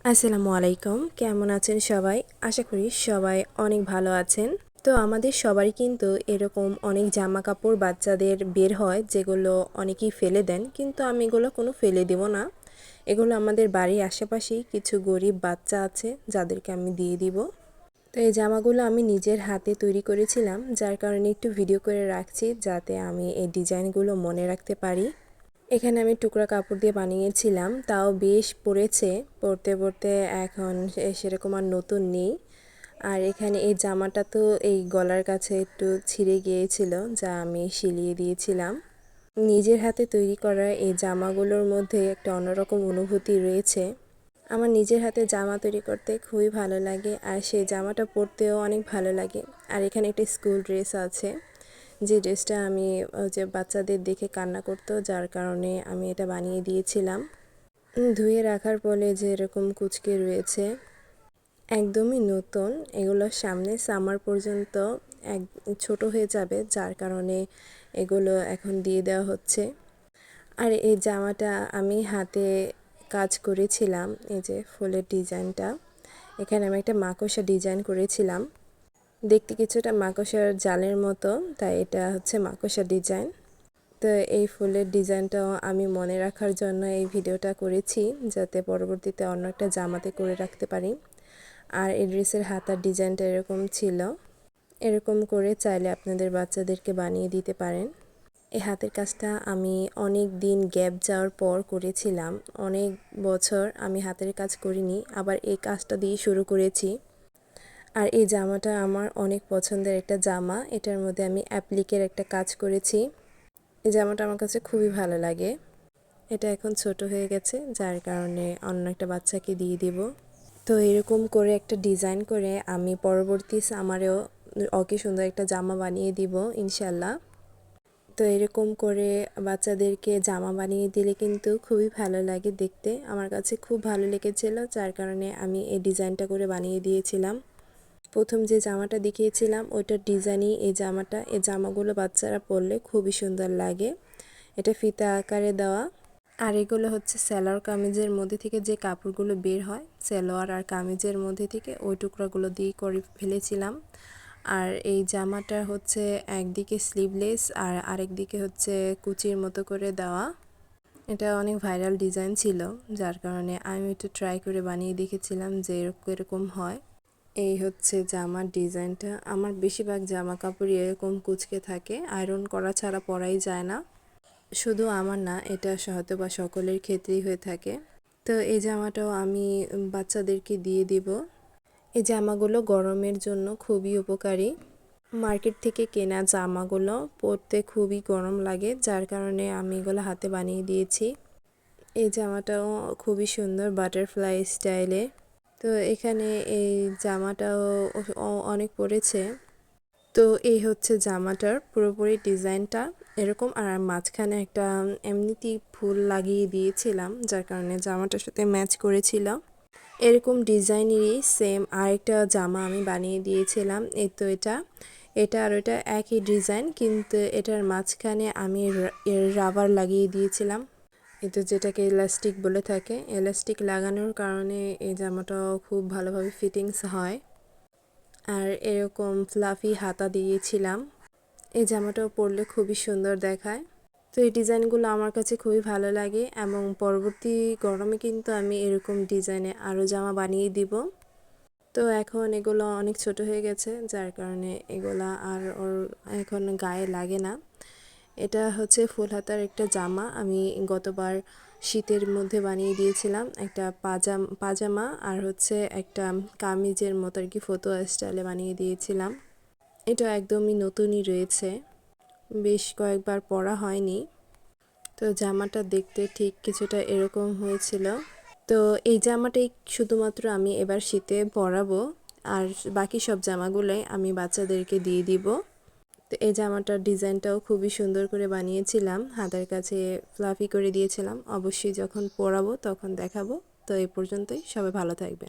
আসসালামু আলাইকুম, কেমন আছেন সবাই? আশা করি সবাই অনেক ভালো আছেন। তো আমাদের সবারই কিন্তু এরকম অনেক জামা কাপড় বাচ্চাদের বের হয় যেগুলো অনেকেই ফেলে দেন, কিন্তু আমি এগুলো কোনো ফেলে দেব না। এগুলো আমাদের বাড়ির আশেপাশেই কিছু গরিব বাচ্চা আছে যাদেরকে আমি দিয়ে দিব। তো এই জামাগুলো আমি নিজের হাতে তৈরি করেছিলাম, যার কারণে একটু ভিডিও করে রাখছি যাতে আমি এই ডিজাইনগুলো মনে রাখতে পারি। এখানে আমি টুকরা কাপড় দিয়ে বানিয়েছিলাম, তাও বেশ পড়েছে। পরতে পরতে এখন সেরকম আর নতুন নেই। আর এখানে এই জামাটা তো এই গলার কাছে একটু ছিঁড়ে গিয়েছিল, যা আমি সিলিয়ে দিয়েছিলাম। নিজের হাতে তৈরি করা এই জামাগুলোর মধ্যে একটা অন্যরকম অনুভূতি রয়েছে। আমার নিজের হাতে জামা তৈরি করতে খুবই ভালো লাগে, আর সেই জামাটা পরতেও অনেক ভালো লাগে। আর এখানে একটা স্কুল ড্রেস আছে, যে ড্রেসটা আমি যে বাচ্চাদের দেখে কান্না করতো, যার কারণে আমি এটা বানিয়ে দিয়েছিলাম। ধুয়ে রাখার পরে যে এরকম কুচকে রয়েছে, একদমই নতুন। এগুলো সামনে সামার পর্যন্ত এক ছোট হয়ে যাবে, যার কারণে এগুলো এখন দিয়ে দেওয়া হচ্ছে। আর এই জামাটা আমি হাতে কাজ করেছিলাম। এই যে ফুলের ডিজাইনটা, এখানে আমি একটা মাকড়সা ডিজাইন করেছিলাম। দেখতে কিছুটা মাকড়সার জালের মতো, তাই এটা হচ্ছে মাকড়সা ডিজাইন। তো এই ফুলের ডিজাইনটাও আমি মনে রাখার জন্য এই ভিডিওটা করেছি, যাতে পরবর্তীতে অন্য একটা জামাতে করে রাখতে পারি। আর এই ড্রেসের হাতার ডিজাইনটা এরকম ছিল। এরকম করে চাইলে আপনাদের বাচ্চাদেরকে বানিয়ে দিতে পারেন। এই হাতের কাজটা আমি অনেক দিন গ্যাপ যাওয়ার পর করেছিলাম। অনেক বছর আমি হাতের কাজ করিনি, আবার এই কাজটা দিয়ে শুরু করেছি। আর এই জামাটা আমার অনেক পছন্দের একটা জামা। এটার মধ্যে আমি অ্যাপ্লিকের একটা কাজ করেছি। এই জামাটা আমার কাছে খুবই ভালো লাগে। এটা এখন ছোট হয়ে গেছে, যার কারণে অন্য একটা বাচ্চাকে দিয়ে দিব। তো এরকম করে একটা ডিজাইন করে আমি পরবর্তী সামারেও ওকে সুন্দর একটা জামা বানিয়ে দিব ইনশাল্লাহ। তো এরকম করে বাচ্চাদেরকে জামা বানিয়ে দিলে কিন্তু খুবই ভালো লাগে দেখতে। আমার কাছে খুব ভালো লেগেছিল, যার কারণে আমি এই ডিজাইনটা করে বানিয়ে দিয়েছিলাম। প্রথম যে জামাটা দেখিয়েছিলাম ওইটার ডিজাইনই এই জামাটা। এই জামাগুলো বাচ্চারা পরলে খুবই সুন্দর লাগে। এটা ফিতা আকারে দেওয়া। আর এগুলো হচ্ছে সালোয়ার কামিজের মধ্যে থেকে যে কাপড়গুলো বের হয়, সালোয়ার আর কামিজের মধ্যে থেকে ওই টুকরাগুলো দিয়ে করে ফেলেছিলাম। আর এই জামাটা হচ্ছে একদিকে স্লিভলেস আর আরেক দিকে হচ্ছে কুচির মতো করে দেওয়া। এটা অনেক ভাইরাল ডিজাইন ছিল, যার কারণে আমি একটু ট্রাই করে বানিয়ে দেখেছিলাম যে এরকম হয়। এই হচ্ছে জামার ডিজাইনটা। আমার বেশিরভাগ জামা কাপড়ই এরকম কুচকে থাকে, আয়রন করা ছাড়া পরাই যায় না। শুধু আমার না, এটা হয়তো বা সকলের ক্ষেত্রেই হয়ে থাকে। তো এই জামাটাও আমি বাচ্চাদেরকে দিয়ে দিব। এই জামাগুলো গরমের জন্য খুবই উপকারী। মার্কেট থেকে কেনা জামাগুলো পরতে খুবই গরম লাগে, যার কারণে আমি এগুলো হাতে বানিয়ে দিয়েছি। এই জামাটাও খুবই সুন্দর, বাটারফ্লাই স্টাইলে। তো এখানে এই জামাটাও অনেক পড়েছে। তো এই হচ্ছে জামাটার পুরোপুরি ডিজাইনটা এরকম। আর মাঝখানে একটা এমনিতেই ফুল লাগিয়ে দিয়েছিলাম, যার কারণে জামাটার সাথে ম্যাচ করেছিল। এরকম ডিজাইনেরই সেম আরেকটা জামা আমি বানিয়ে দিয়েছিলাম। এই তো এটা এটা আর ওটা একই ডিজাইন, কিন্তু এটার মাঝখানে আমি রাবার লাগিয়ে দিয়েছিলাম। এটা যেটাকে ইলাস্টিক বলে থাকে। ইলাস্টিক লাগানোর কারণে এই জামাটাও খুব ভালোভাবে ফিটিংস হয়। আর এরকম ফ্লাফি হাতা দিয়েছিলাম। এই জামাটাও পরলে খুবই সুন্দর দেখায়। তো এই ডিজাইনগুলো আমার কাছে খুবই ভালো লাগে, এবং পরবর্তী গরমে কিন্তু আমি এরকম ডিজাইনে আরও জামা বানিয়ে দিব। তো এখন এগুলো অনেক ছোট হয়ে গেছে, যার কারণে এগুলা আর ওর এখন গায়ে লাগে না। এটা হচ্ছে ফুল হাতার একটা জামা। আমি গতবার শীতের মধ্যে বানিয়ে দিয়েছিলাম একটা পাজামা, আর হচ্ছে একটা কামিজের মতো আর কি ফতুয়া স্টাইলে বানিয়ে দিয়েছিলাম। এটা একদমই নতুনই রয়েছে, বেশ কয়েকবার পরা হয়নি। তো জামাটা দেখতে ঠিক কিছুটা এরকম হয়েছিল। তো এই জামাটাই শুধুমাত্র আমি এবার শীতে পরাবো, আর বাকি সব জামাগুলোই আমি বাচ্চাদেরকে দিয়ে দিব। তো এই জামাটার ডিজাইনটাও খুবই সুন্দর করে বানিয়েছিলাম, হাতের কাছে ফ্লাফি করে দিয়েছিলাম। অবশ্যই যখন পরাবো তখন দেখাবো। তো এই পর্যন্তই, সবাই ভালো থাকবেন।